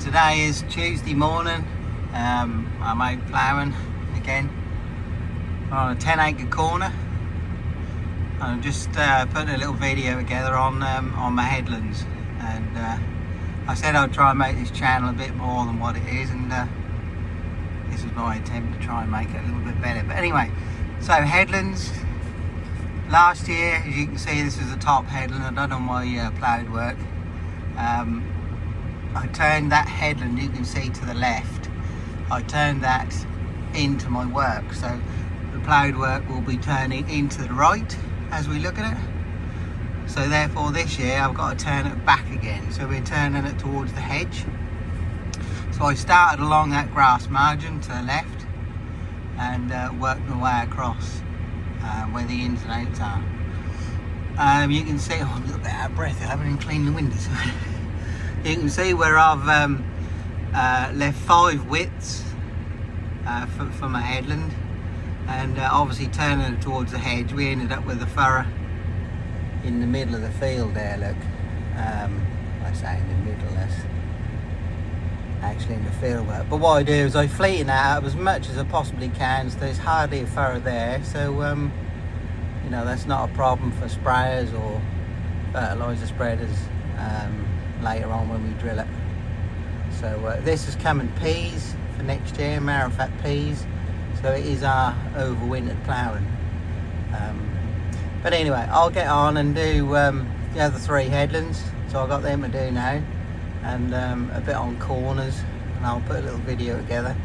Today is Tuesday morning. I'm out ploughing again on a 10-acre corner. I'm just putting a little video together on my headlands, and I said I'd try and make this channel a bit more than what it is, and this is my attempt to try and make it a little bit better. But anyway, so headlands. Last year, as you can see, this is a top headland I've done on my ploughed work. I turned that headland you can see to the left, I turned that into my work, so the ploughed work will be turning into the right as we look at it. So therefore this year I've got to turn it back again, so we're turning it towards the hedge. So I started along that grass margin to the left and worked my way across where the ins and outs are. You can see, I'm a little bit out of breath, I haven't even cleaned the windows. You can see where I've left 5 widths for my headland, and obviously turning it towards the hedge, we ended up with a furrow in the middle of the field there. Look, I say in the middle, that's actually in the field work. But what I do is I fleeten that out as much as I possibly can, so there's hardly a furrow there, so you know, that's not a problem for sprayers or fertiliser spreaders later on when we drill it. So this is coming peas for next year, marrowfat peas, so it is our overwintered ploughing. But anyway, I'll get on and do the other 3 headlands, so I've got them to do now, and a bit on corners, and I'll put a little video together,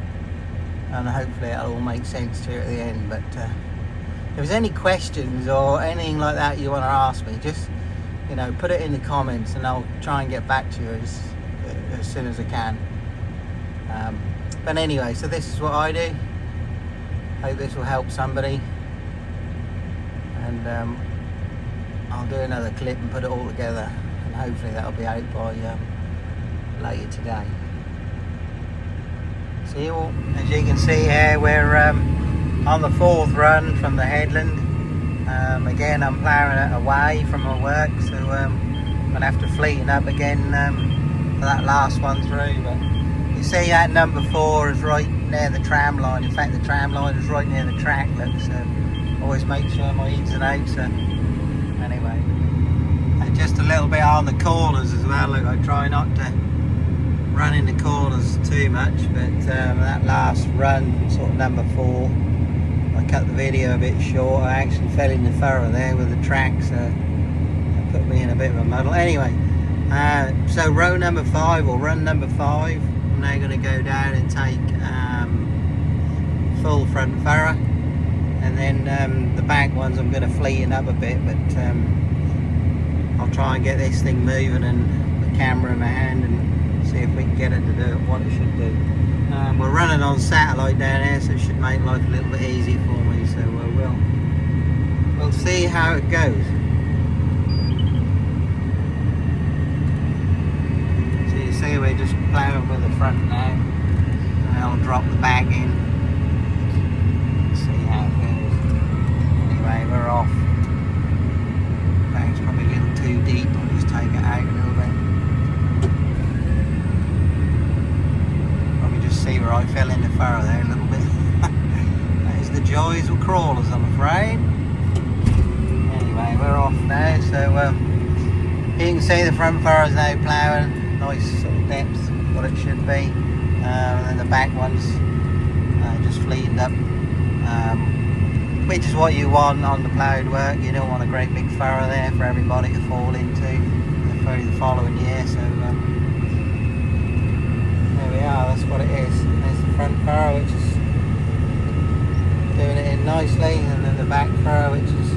and hopefully it'll all make sense to you at the end. But if there's any questions or anything like that you want to ask me, just, you know, put it in the comments and I'll try and get back to you as soon as I can. But anyway, so this is what I do. Hope this will help somebody, and I'll do another clip and put it all together, and hopefully that'll be out by later today. See, well, as you can see here, we're on the 4th run from the headland. Again, I'm ploughing it away from my work, so I'm gonna have to fleeten up again for that last one through. But you see that number 4 is right near the tram line. In fact, the tram line is right near the track. Look, so always make sure my ins and outs are. Anyway, and just a little bit on the corners as well. Look, I try not to run in the corners too much, but that last run, sort of number 4, I cut the video a bit short. I actually fell in the furrow there with the track, so that put me in a bit of a muddle. Anyway, so row number 5, or run number 5, I'm now going to go down and take full front furrow, and then the back ones I'm going to fleeten up a bit, but I'll try and get this thing moving and the camera in my hand and see if we can get it to do what it should do. We're running on satellite down here, so it should make life a little bit easy for me, so we'll see how it goes. So you see we're just ploughing with the front now, and I'll drop the back in, see how it goes. Anyway, we're off. Back's probably a little too deep, I'll just take it out a little bit. See where I fell in the furrow there a little bit. There's the joys of crawlers, I'm afraid. Anyway, we're off now, so you can see the front furrow's now ploughing, nice sort of depth, what it should be, and then the back ones just fleeted up, which is what you want on the ploughed work. You don't want a great big furrow there for everybody to fall into for the following year, so that's what it is. There's the front furrow, which is doing it in nicely, and then the back furrow, which is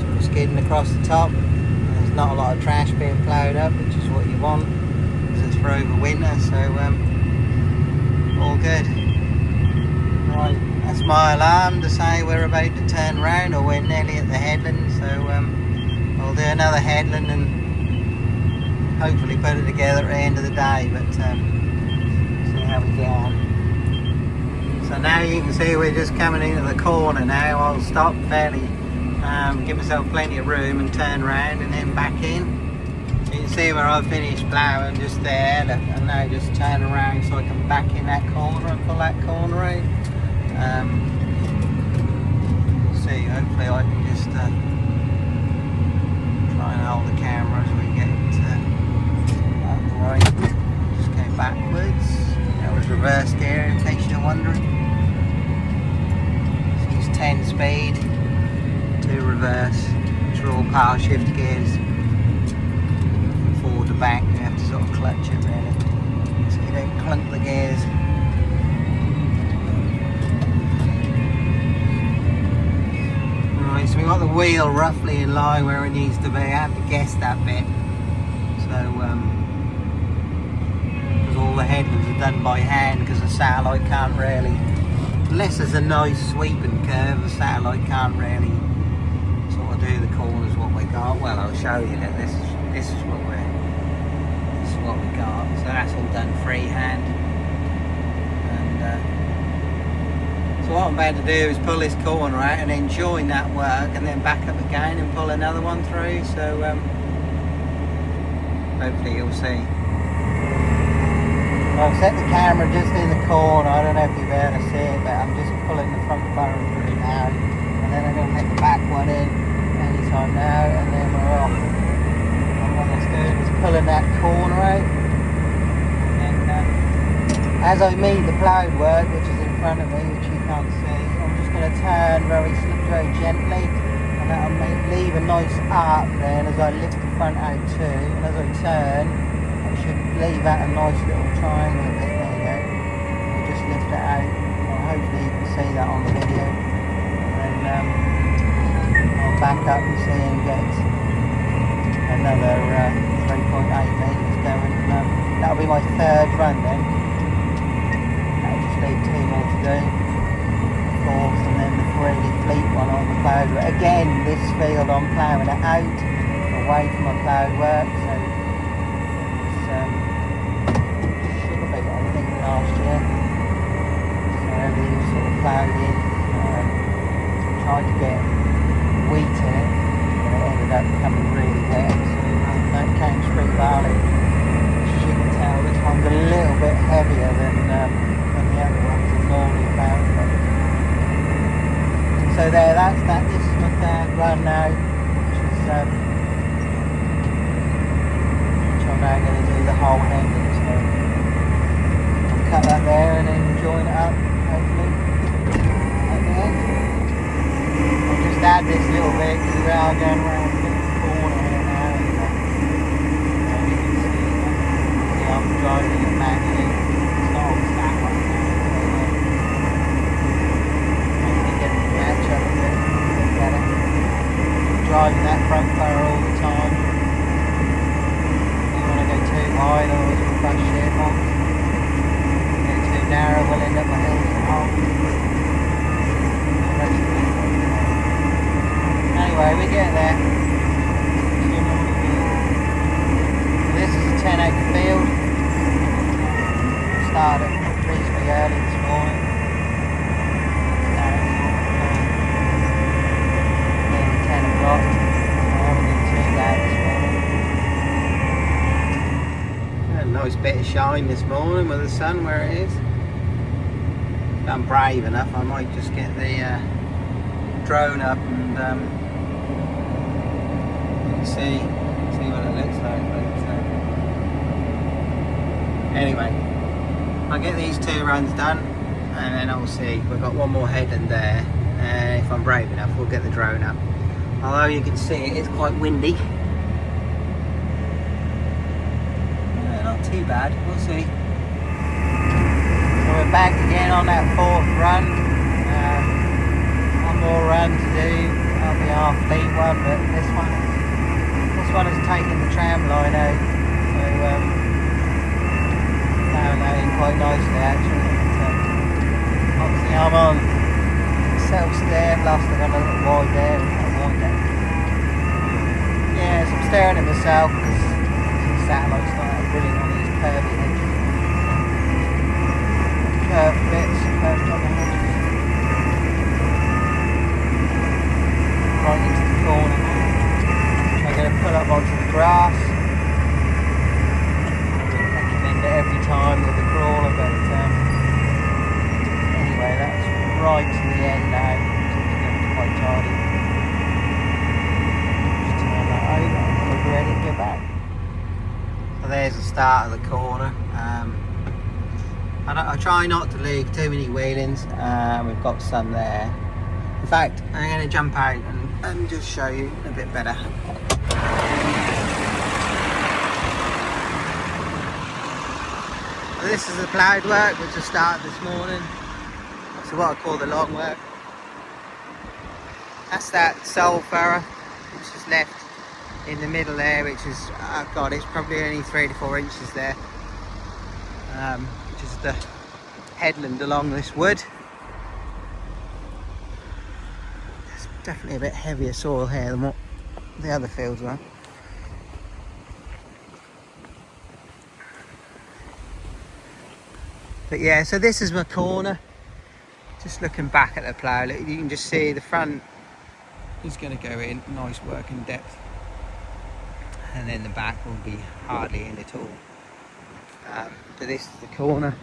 sort of skidding across the top. And there's not a lot of trash being ploughed up, which is what you want, because it's for over winter, so all good. Right, that's my alarm to say we're about to turn round, or we're nearly at the headland, so we'll do another headland and hopefully put it together at the end of the day. But how we get on. So now you can see we're just coming into the corner now. I'll stop fairly, give myself plenty of room and turn around and then back in. So you can see where I finished ploughing just there. Look, and now just turn around so I can back in that corner and pull that corner out. See, hopefully I can just try and hold the camera as we get up the right. Just go backwards. That was reverse gear in case you're wondering. So use 10 speed to reverse, which are all power shift gears. Forward to back, you have to sort of clutch it really, so you don't clunk the gears. Right, so we got the wheel roughly in line where it needs to be. I have to guess that bit. So, because all the headlands are done by hand, because the satellite can't really, unless there's a nice sweeping curve, the satellite can't really sort of do the corners what we got. Well, I'll show you that this is what we got. So that's all done freehand. And so what I'm about to do is pull this corner out and then join that work and then back up again and pull another one through. So hopefully you'll see. I've set the camera just in the corner. I don't know if you'll be able to see it, but I'm just pulling the front furrow through now, and then I'm going to let the back one in anytime now, and then we're off. What it's doing is pulling that corner out, and as I meet the ploughed work, which is in front of me, which you can't see, I'm just going to turn very gently, and that'll leave a nice arc then as I lift the front out too, and as I turn I should leave out a nice little triangle a bit. There you go. I'll just lift it out. Well, hopefully you can see that on the video, and I'll back up and see and get another 3.8 metres going. That'll be my third run then. That'll just leave 2 more to do. Fourth, and then the really fleet one on the ploughed work. Again, this field I'm ploughing it out, away from my ploughed work, so it's should have been, I think, last year. So everything was sort of ploughed in. Tried to get wheat in it, but it ended up becoming really wet. So that came spring barley. As you can tell, this one's a little bit heavier than the other ones are normally ploughed. So there, that's that. This is my third run now, which I'm now going to do the whole Headlands. So I'll cut that there and then join it up, hopefully, at the end. I'll just add this little bit because we are going around the corner here now, and you can see I'm driving it manually. It's not on stack right now. Match up a bit better. Driving that front furrow all the time. You don't want to go too high, otherwise you'll crush shit on. Go too narrow, we'll end up my hills and holes. Anyway, we get there. This is a 10-acre field. Started reasonably early this morning. Nice bit of shine this morning with the sun where it is. If I'm brave enough, I might just get the drone up and you can see what it looks like. But, anyway, I'll get these 2 runs done and then I'll see. We've got one more headland there, and if I'm brave enough we'll get the drone up. Although you can see it is quite windy. Not too bad, we'll see. So we're back again on that 4th run. One more run to do. That'll be our fleet one, but this one has taken the tram line out. So plowing that in quite nicely actually. Obviously I'm on self-steer, plus I've got a little wide there. Yeah, so I'm staring at myself because the satellite's not that brilliant on these curvy edges. Curved bits, curved on the edges. Right into the corner now. So I'm going to pull up onto the grass. there's the start of the corner. I try not to leave too many wheelings. We've got some there. In fact, I'm going to jump out and just show you a bit better. So this is the ploughed work which I started this morning. So what I call the long work. That's that sole furrow which is left in the middle there, which is, oh God, it's probably only 3 to 4 inches there. Which is the headland along this wood. There's definitely a bit heavier soil here than what the other fields were. But yeah, so this is my corner. Just looking back at the plough, you can just see the front is going to go in, nice working depth. And then the back will be hardly in at all. But this is the corner.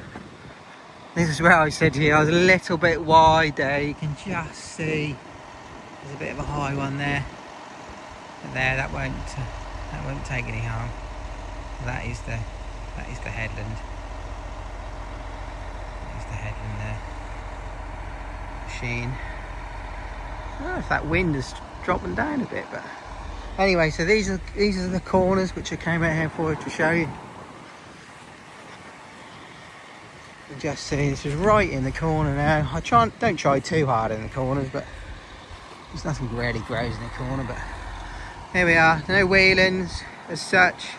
This is where I said to you I was a little bit wide there. You can just see there's a bit of a high one there. But there, that won't take any harm. That is the headland. There's the headland there. Sheen. I don't know if that wind is dropping down a bit, but anyway, so these are the corners which I came out here for to show you. And just see, this is right in the corner now. Don't try too hard in the corners, but there's nothing really grows in the corner. But here we are, no wheelings as such.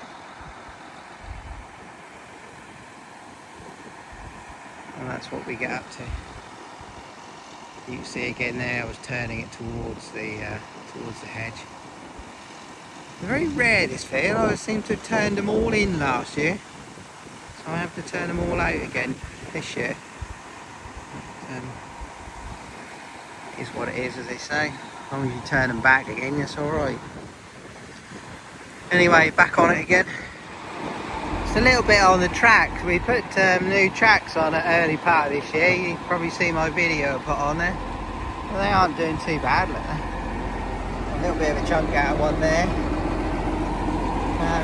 And that's what we get up to. You can see again there, I was turning it towards the hedge. Very rare this field. I seem to have turned them all in last year, so I have to turn them all out again this year. Is what it is, as they say. As long as you turn them back again, that's alright. Anyway, back on it again. It's a little bit on the tracks. We put new tracks on at early part of this year. You can probably see my video put on there. Well, they aren't doing too bad. Look. A little bit of a chunk out of one there.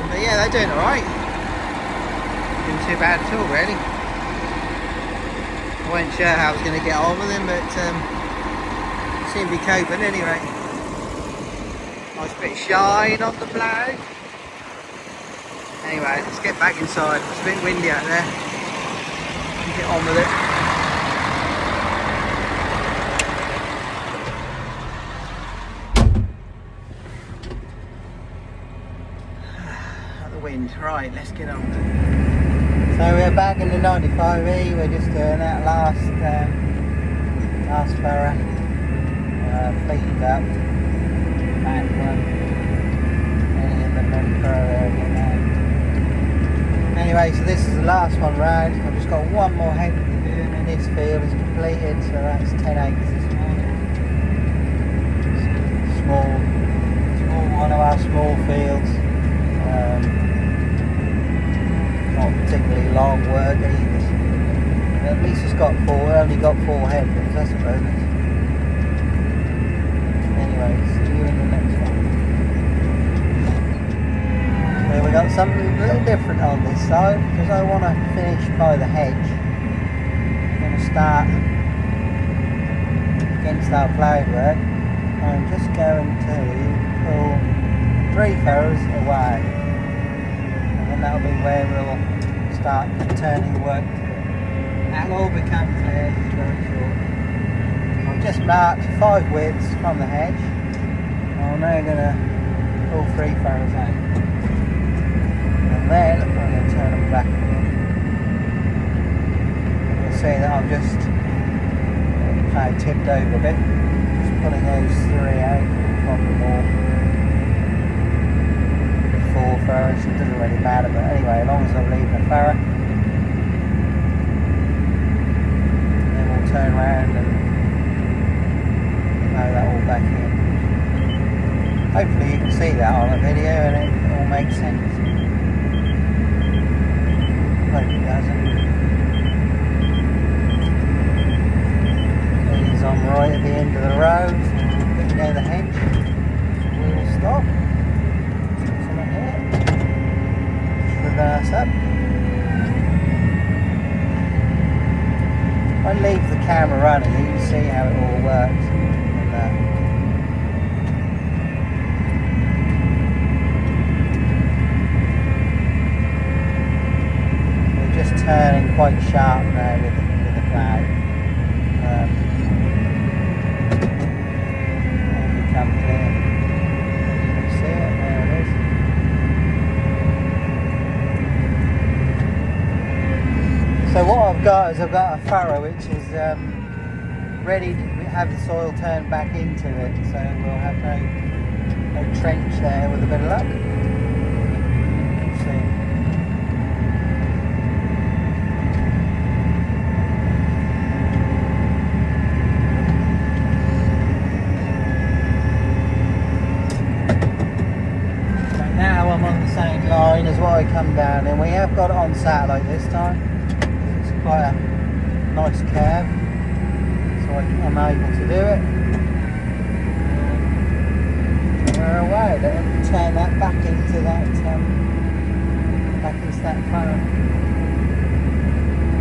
But yeah, they're doing alright. Doing too bad at all, really. I wasn't sure how I was going to get on with them, but seem to be coping anyway. Nice bit of shine on the plough. Anyway, let's get back inside. It's a bit windy out there. Get on with it. Wind. Right, let's get on. So we're back in the 95E. We're just doing that last furrow, pleated up, back one, and in the non-furrow area now. Anyway, so this is the last one round. I've just got one more head to do, and this field is completed. So that's 10 acres this morning. Small one of our small fields. Not particularly long work either. At least it's got only got 4 headlands, I suppose. Anyway, see you in the next one. So we got something a little different on this side, because I want to finish by the hedge. I'm going to start against our ploughed work. I'm just going to pull 3 furrows away. And that'll be where we'll start turning the work to. That'll all become clear very short. I've just marked 5 widths from the hedge. I'm now going to pull 3 furrows out. And then I'm going to turn them back again. You'll see that I've just kind of tipped over a bit. Just pulling those 3 out from the wall. 4 furrows, it doesn't really matter, but anyway, as long as I'm leaving a furrow, then we'll turn around and mow that all back in. Hopefully you can see that on the video and it all makes sense. Hope it doesn't. These on right at the end of the road, getting near the hedge, we'll stop. Reverse up. If I leave the camera running, you can see how it all works. And we're just turning quite sharp now with the plough. It'll become clear. You can see it, there it is. So what I've got is I've got a furrow which is ready to have the soil turned back into it, so we'll have no trench there with a bit of luck. Let's see. So now I'm on the same line as what I come down, and we have got it on satellite this time. Quite a nice curve, so I'm able to do it. We're away. Let me turn that back into that furrow.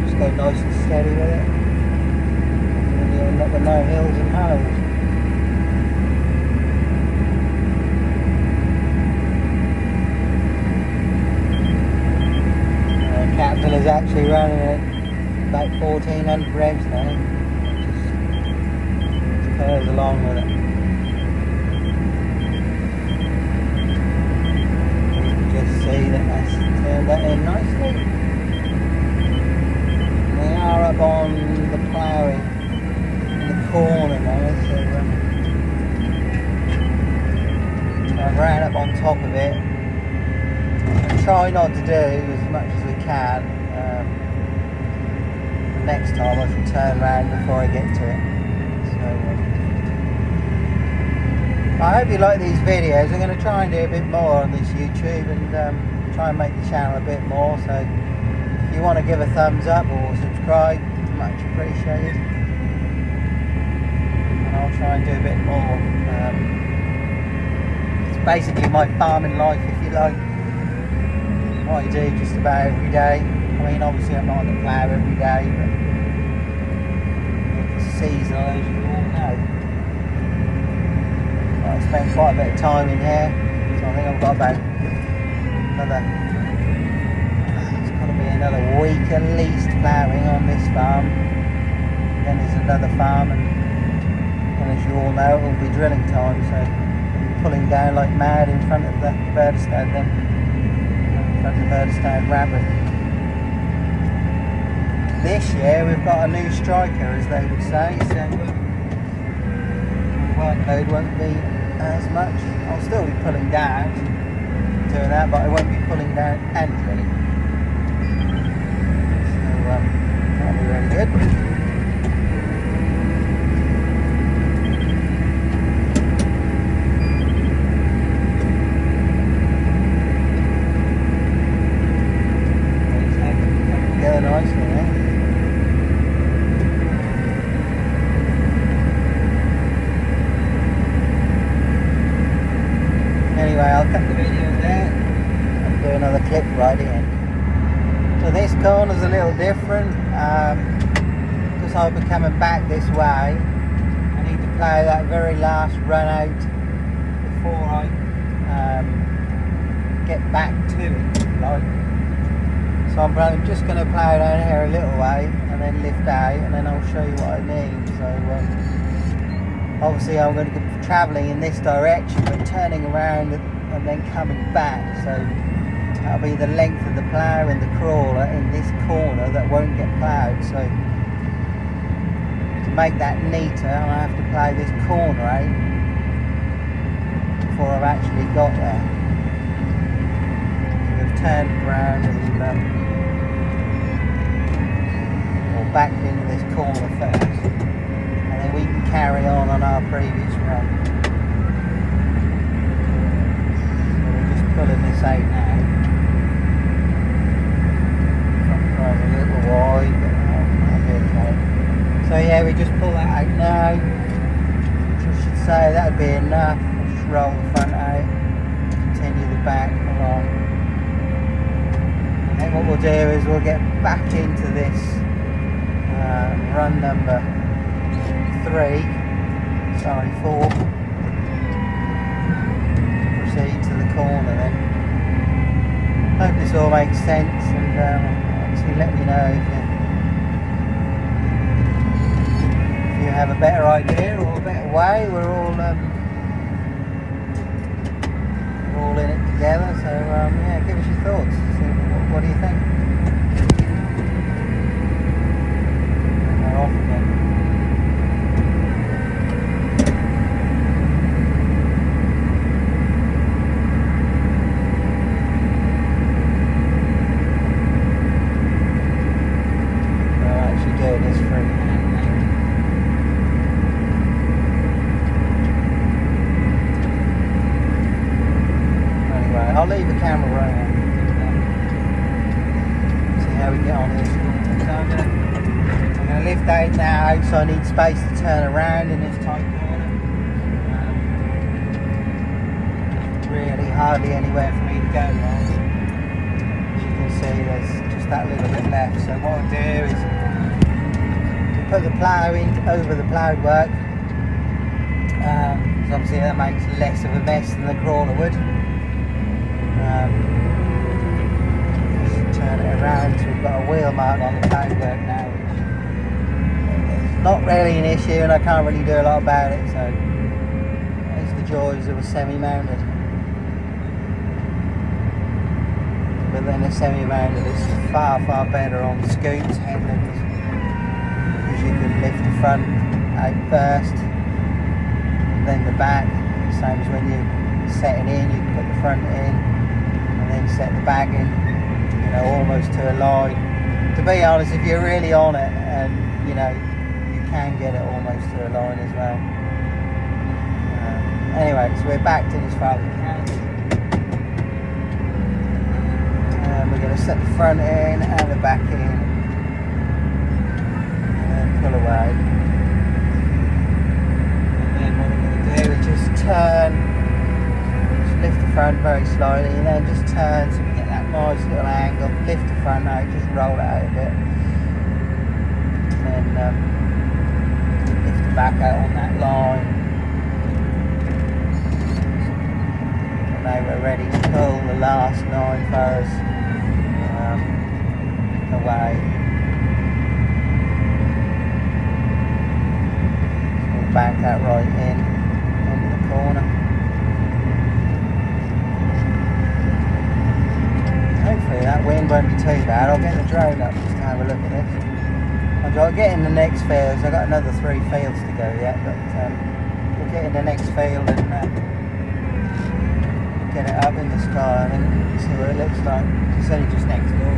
Just go nice and steady with it, and then you end up with no hills and holes. The Caterpillar's actually running it about 1400 revs now. Just curves along with it. You can just see that that's turned that in nicely. We are up on the ploughing in the corner now, so I've ran up on top of it. I try not to do as much as we can. Next time I shall turn around before I get to it. So I hope you like these videos. I'm going to try and do a bit more on this YouTube and try and make the channel a bit more. So if you want to give a thumbs up or subscribe, much appreciated. And I'll try and do a bit more. It's basically my farming life, if you like. What I do just about every day. I mean, obviously I'm not on the plough every day, but it's seasonal, as you all know. I spent quite a bit of time in here, so I think I've got about it's got to be another week at least ploughing on this farm. Then there's another farm, and as you all know, it will be drilling time, so I'll be pulling down like mad in front of the Verdestad then. In front of the Verdestad rabbit. This year we've got a new striker, as they would say, so the workload won't be as much. I'll still be pulling down, doing that, but I won't be pulling down and drilling. So that'll be really good. Together nicely, eh? Anyway, I'll cut the video there and do another clip right in. So this corner's a little different because I'll be coming back this way. I need to plough that very last run out before I get back to it, like. So I'm just going to plough down here a little way and then lift out, and then I'll show you what I mean. So obviously I'm going to be travelling in this direction but turning around and then coming back, so that'll be the length of the plough and the crawler in this corner that won't get ploughed. So to make that neater, I have to plough this corner out before I've actually got there. So we've turned around and back into this corner first, and then we can carry on our previous run. So we're just pulling this out now. Front car's a little wide, but that'll be okay. So yeah, we just pull that out now, which I should say that would be enough. Just roll the front out, continue the back along. then what we'll do is we'll get back into this run number 4. Proceed to the corner then. Hope this all makes sense, and obviously let me know if you have a better idea or a better way. We're all in it together, so yeah, give us your thoughts. See, what do you think? They're off again. They're actually doing this freehand. I'll leave the camera running. See how we get on this. So I'm going to lift out now, so I need space to turn around in this tight corner. Really hardly anywhere for me to go now. As you can see, there's just that little bit left. So what I'll do is put the plough in over the ploughed work. Because obviously that makes less of a mess than the crawler would. Just turn it around, so we've got a wheel mark on the ploughed work now, which is not really an issue, and I can't really do a lot about it, so it's the joys of a semi-mounted. But then a semi-mounted is far better on scoops, headlands, because you can lift the front out first, and then the back. Same as when you're setting in, you can put the front in, and then set the back in, you know, almost to a line. To be honest, if you're really on it, and you know, you can get it almost to a line as well. Anyway, so we're backed in as far as we can. We're going to set the front in and the back in, and then pull away. And then what we're going to do is just turn. Lift the front very slightly, and then just turn so we get that nice little angle. Lift the front out, just roll it out a bit, and then lift the back out on that line. And now we're ready to pull the last 9 furrows away. So we'll back that right in into the corner. Hopefully that wind won't be too bad. I'll get the drone up just to have a look at this. I'll get in the next fields. I've got another 3 fields to go yet, but we'll get in the next field and get it up in the sky and see what it looks like. It's only just next door.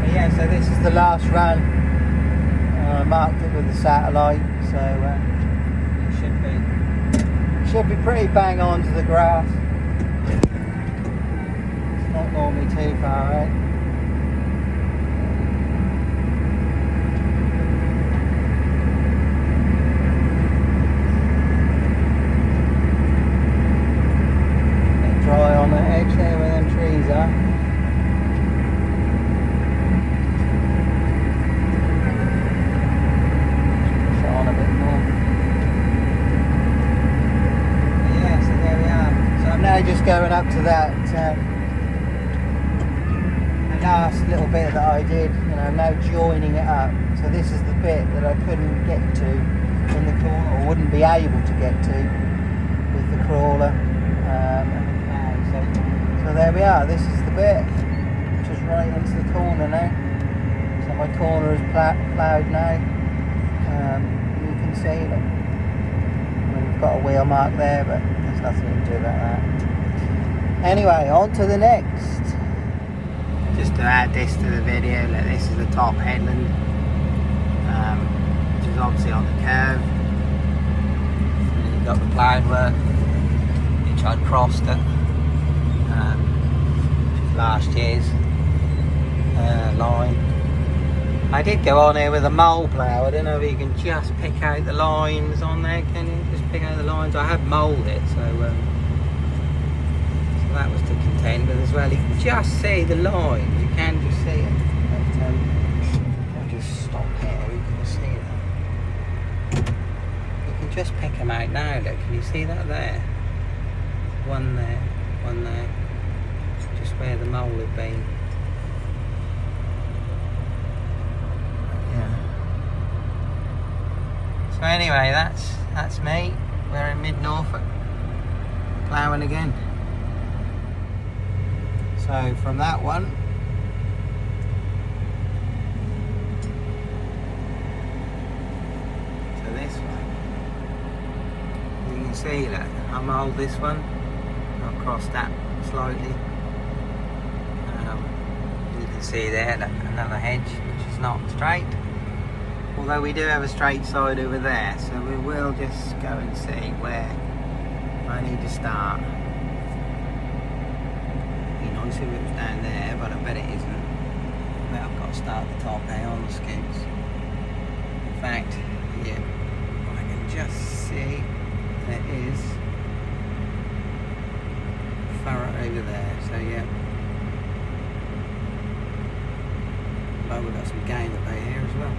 But yeah, so this is the last run. I marked it with the satellite, so it should be pretty bang on to the grass. It's not normally too far out. Bit dry on the edge there where them trees are. Push it on a bit more. Now just going up to that the last little bit that I did, you know, now joining it up. So this is the bit that I couldn't get to in the corner, or wouldn't be able to get to with the crawler and the plough. So there we are, this is the bit, just right into the corner now. So my corner is ploughed now. You can see that we've got a wheel mark there, but there's nothing you can do about that. Anyway, on to the next. Just to add this to the video, like, this is the top headland, which is obviously on the curve. And then you've got the ploughed work, which I'd crossed at, which is last year's line. I did go on here with a mole plough. I don't know if you can just pick out the lines on there, can you? Just pick out the lines. I have mould it, so that was to contend with as well. You can just see the lines, you can just see it. But, I'll just stop here, you can see that. You can just pick them out now, look, can you see that there? One there, just where the mole had been. Yeah. So anyway, that's me. We're in mid-Norfolk, ploughing again. So from that one to this one, you can see that I mould this one. I'll cross that slightly. You can see there that another hedge which is not straight. Although we do have a straight side over there, so we will just go and see where I need to start. It'd be nice if it was down there, but I bet it isn't. But I've got to start the top there on the scoops. In fact, yeah, I can just see there is a furrow over there, so yeah. But we've got some game about here as well.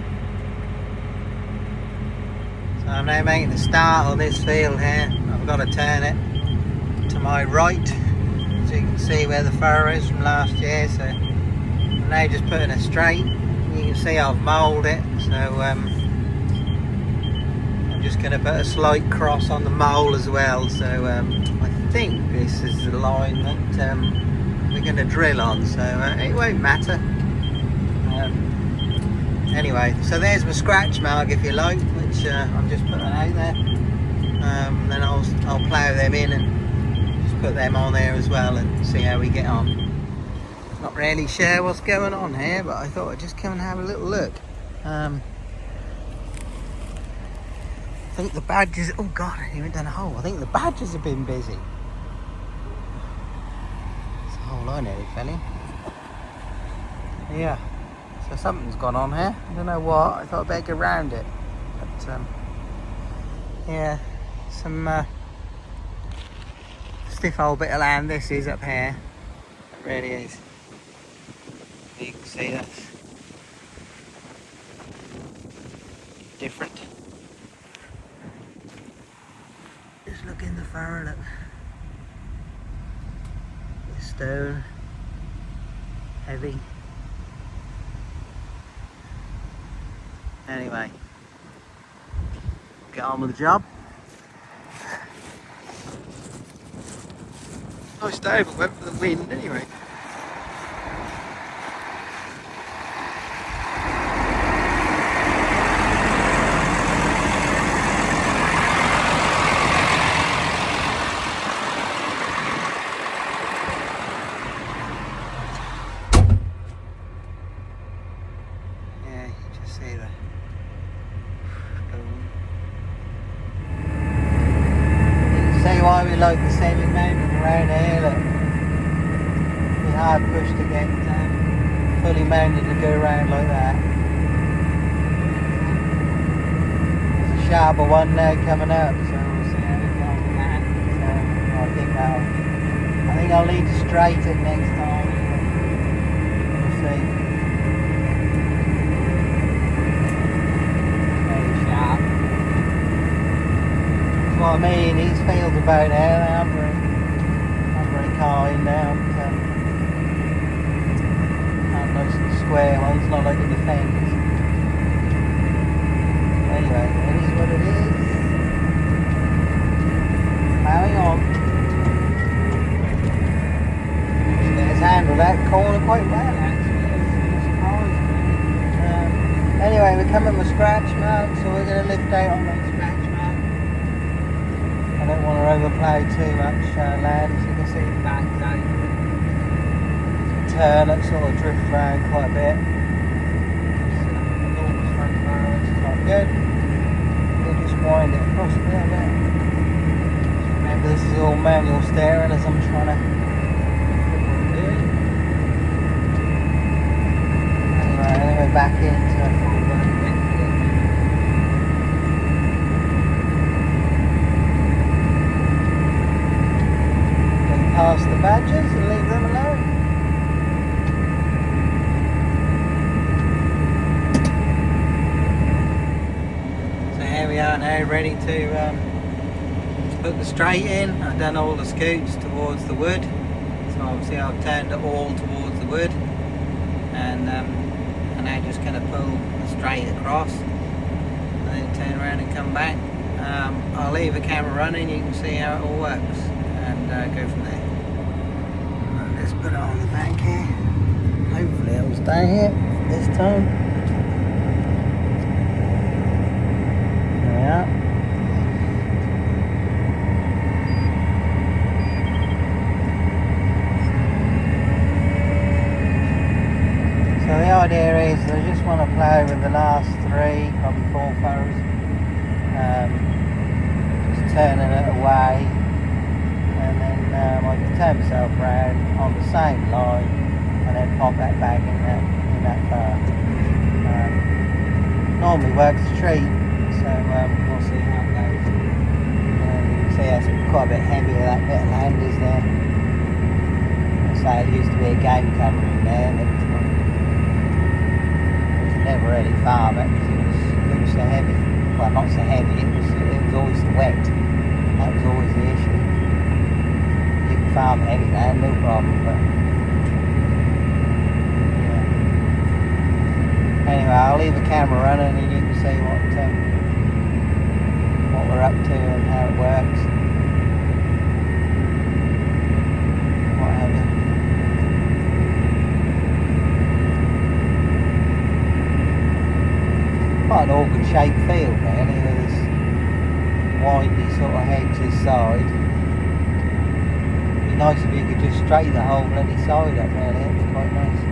So I'm now making the start on this field here. I've got to turn it to my right, so you can see where the furrow is from last year. So I'm now just putting it straight. You can see I've moulded it, so I'm just going to put a slight cross on the mole as well. So I think this is the line that we're going to drill on, so it won't matter. Anyway, so there's my scratch mark, if you like, which I'm just putting out there. Then I'll plough them in and just put them on there as well and see how we get on. Not really sure what's going on here, but I thought I'd just come and have a little look. I think the badgers, oh god, I even done a hole. I think the badgers have been busy. There's a hole I nearly fell in. Yeah. So something's gone on here. I don't know what. I thought I'd better go round it. But yeah, some stiff old bit of land this is up here. It really is. You can see that's different. Just look in the furrow, look. The stone, heavy. Anyway, get on with the job. Nice day, but went for the wind anyway. Yeah, you just see that. See why we like the semi-mountain around here, look. It'd be hard push to get fully mounted to go around like that. There's a sharper one now coming up, so we'll see how we get on with that. So I think I'll need to straight it next time. We'll see. What I mean, these fields about here, they aren't very kind now. Aren't nice and square ones, not like in the fence. Anyway, it is what it is. Plowing on. Let's handle that corner quite well, actually. It's surprising. Anyway, we're coming with scratch mark, so we're going to lift out on that scratch. I don't want to overplow too much land, as you can see the back zone. Turn that sort of drift around quite a bit. Enormous front furrow, which is not good. We'll just wind it across a little bit. Remember, this is all manual steering as I'm trying to do. Anyway, then we're back into a full run again. Past the badger. now ready to put the straight in. I've done all the scoots towards the wood, so obviously I've turned it all towards the wood, and I'm now just going to pull the straight across and then turn around and come back. I'll leave the camera running, you can see how it all works, and go from there. Let's put it on the back here. Hopefully it'll stay here this time. There we are. So the idea is I just want to plough with the last 3, probably 4 furrows. Just turning it away, and then I can turn myself round on the same line and then pop that back in that furrow. Normally works a treat, so we'll see how it goes. You can see that's quite a bit heavier, that bit of land is there. So it used to be a game cover in there, and never really farm it because it was so heavy. Well, not so heavy, it was always wet. That was always the issue. You can farm heavy land, no problem, but yeah. Anyway, I'll leave the camera running and you can see what we're up to and how it works. What have you. Quite an awkward shaped field really, with this windy sort of hedge this side. It'd be nice if you could just straight the whole bloody side up really, it'd be quite nice.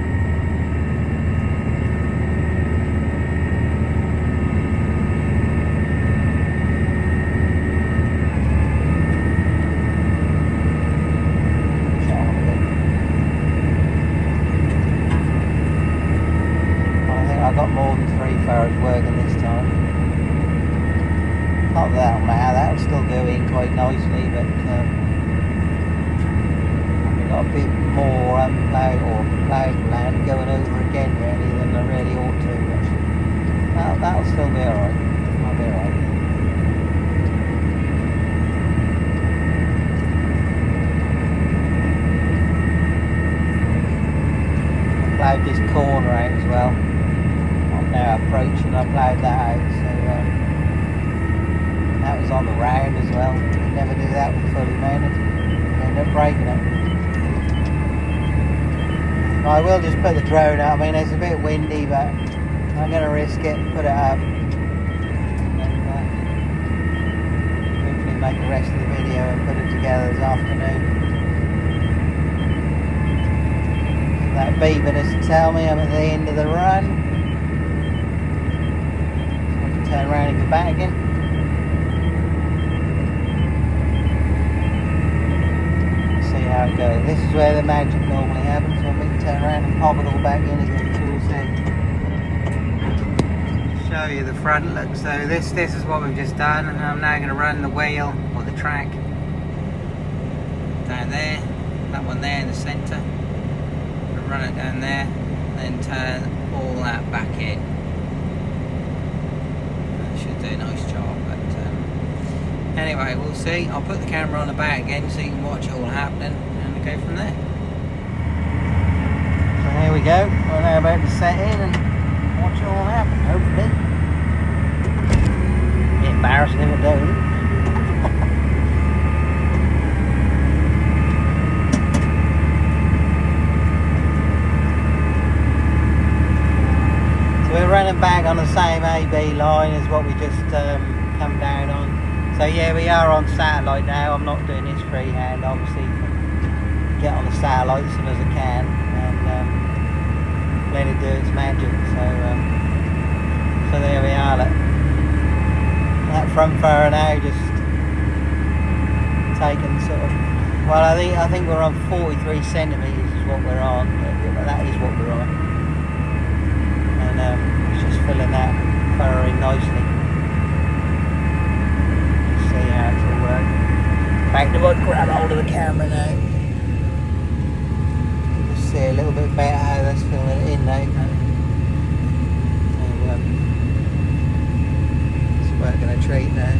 I've got more than 3 furrows working this time. Not that that'll still go in quite nicely, but we've got a bit more unploughed or ploughed land going over again really than I really ought to, but that'll still be alright. I'll be alright. I ploughed this corner out as well. Now approaching, I ploughed that out, so that was on the round as well. You never do that with fully mounted, you end up breaking it. I will just put the drone up. I mean it's a bit windy, but I'm going to risk it, put it up and hopefully make the rest of the video and put it together this afternoon. That beeping is to tell me I'm at the end of the run. Turn around and go back again. See how it goes. This is where the magic normally happens, when we can turn around and pop it all back in again. So we'll see. Show you the front look. So this is what we've just done, and I'm now going to run the wheel or the track down there, that one there in the centre. Run it down there, then turn all that back in. Should do a nice job, but anyway, we'll see. I'll put the camera on the back again so you can watch it all happening and go from there. So here we go. We're now about to set in and watch it all happen, hopefully. Be embarrassing if it don't. We're running back on the same AB line as what we just come down on. So yeah, we are on satellite now. I'm not doing this freehand, obviously. Get on the satellite as soon as I can and let it do its magic. So there we are. That front furrow now just taken sort of. Well, I think we're on 43 centimetres is what we're on. That is what we're on. It's just filling that furrow in nicely. See how it's all working. In fact, if I grab hold of the camera now, you can see a little bit better how that's filling it in now. So, it's working a treat now.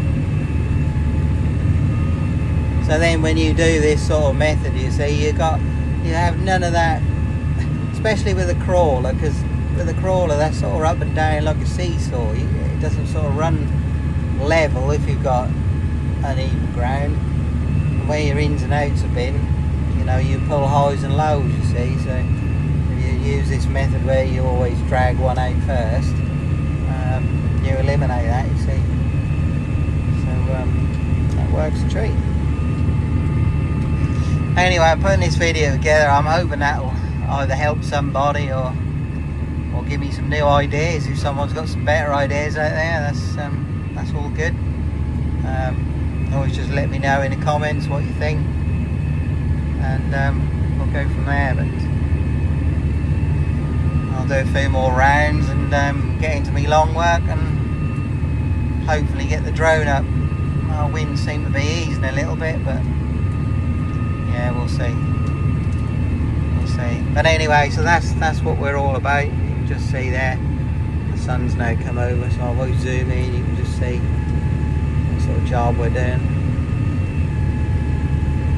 So then when you do this sort of method, you see, you have none of that, especially with a crawler, because with a crawler that's sort of up and down like a seesaw. It doesn't sort of run level if you've got uneven ground. And where your ins and outs have been, you know, you pull highs and lows, you see. So if you use this method where you always drag one out first, you eliminate that, you see. So that works a treat. Anyway, I'm putting this video together. I'm hoping that'll either help somebody or give me some new ideas. If someone's got some better ideas out there, that's all good. Always just let me know in the comments what you think, and we'll go from there. But I'll do a few more rounds and get into me long work and hopefully get the drone up. Our winds seem to be easing a little bit, but yeah, we'll see. But anyway, so that's what we're all about. You can just see there, the sun's now come over, so I'll always zoom in. You can just see what sort of job we're doing.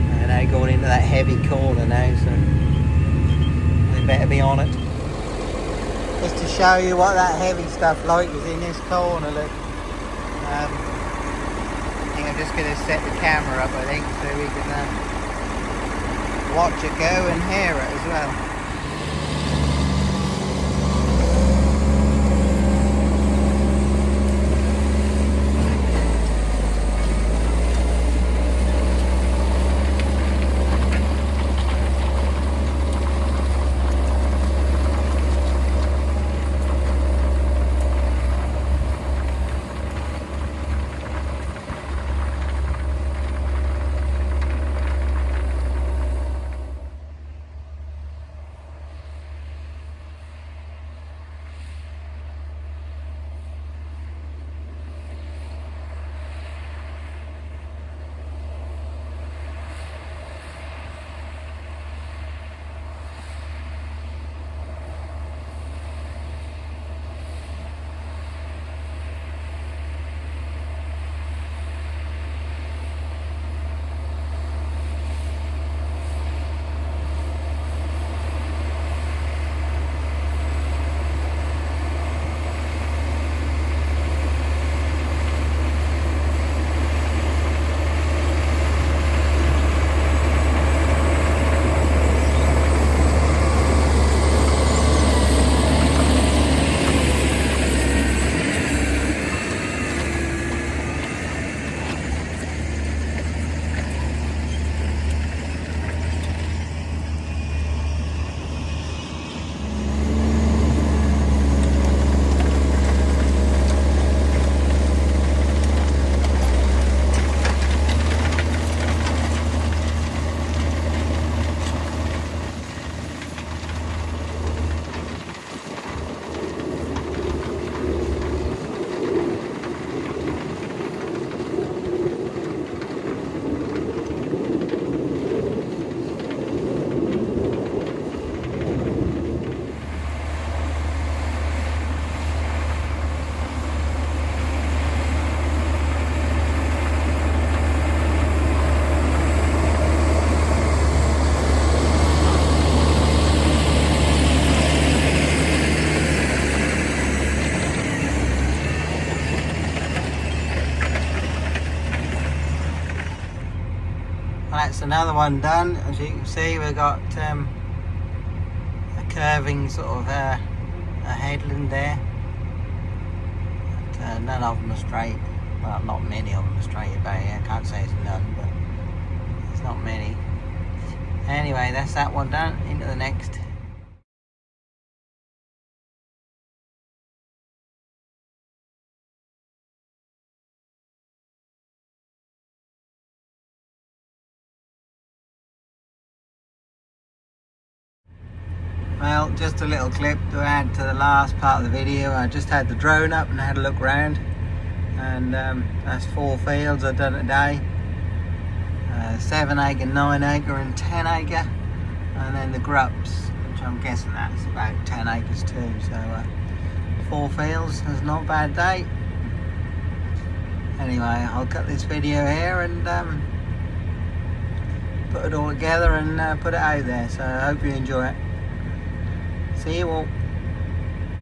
And now going into that heavy corner now, so we better be on it. Just to show you what that heavy stuff like is in this corner. Look, I think I'm just going to set the camera up, I think, so we can watch it go and hear it as well. That's another one done. As you can see, we've got a curving sort of a headland there. But, none of them are straight. Well, not many of them are straight about here. I can't say it's none, but it's not many. Anyway, that's that one done. Into the next. Well, just a little clip to add to the last part of the video. I just had the drone up and had a look around, and that's 4 fields I've done today. 7 acre, 9 acre and 10 acre, and then the grups, which I'm guessing that's about 10 acres too. So 4 fields, that's not a bad day. Anyway, I'll cut this video here and put it all together and put it out there. So I hope you enjoy it. See you all.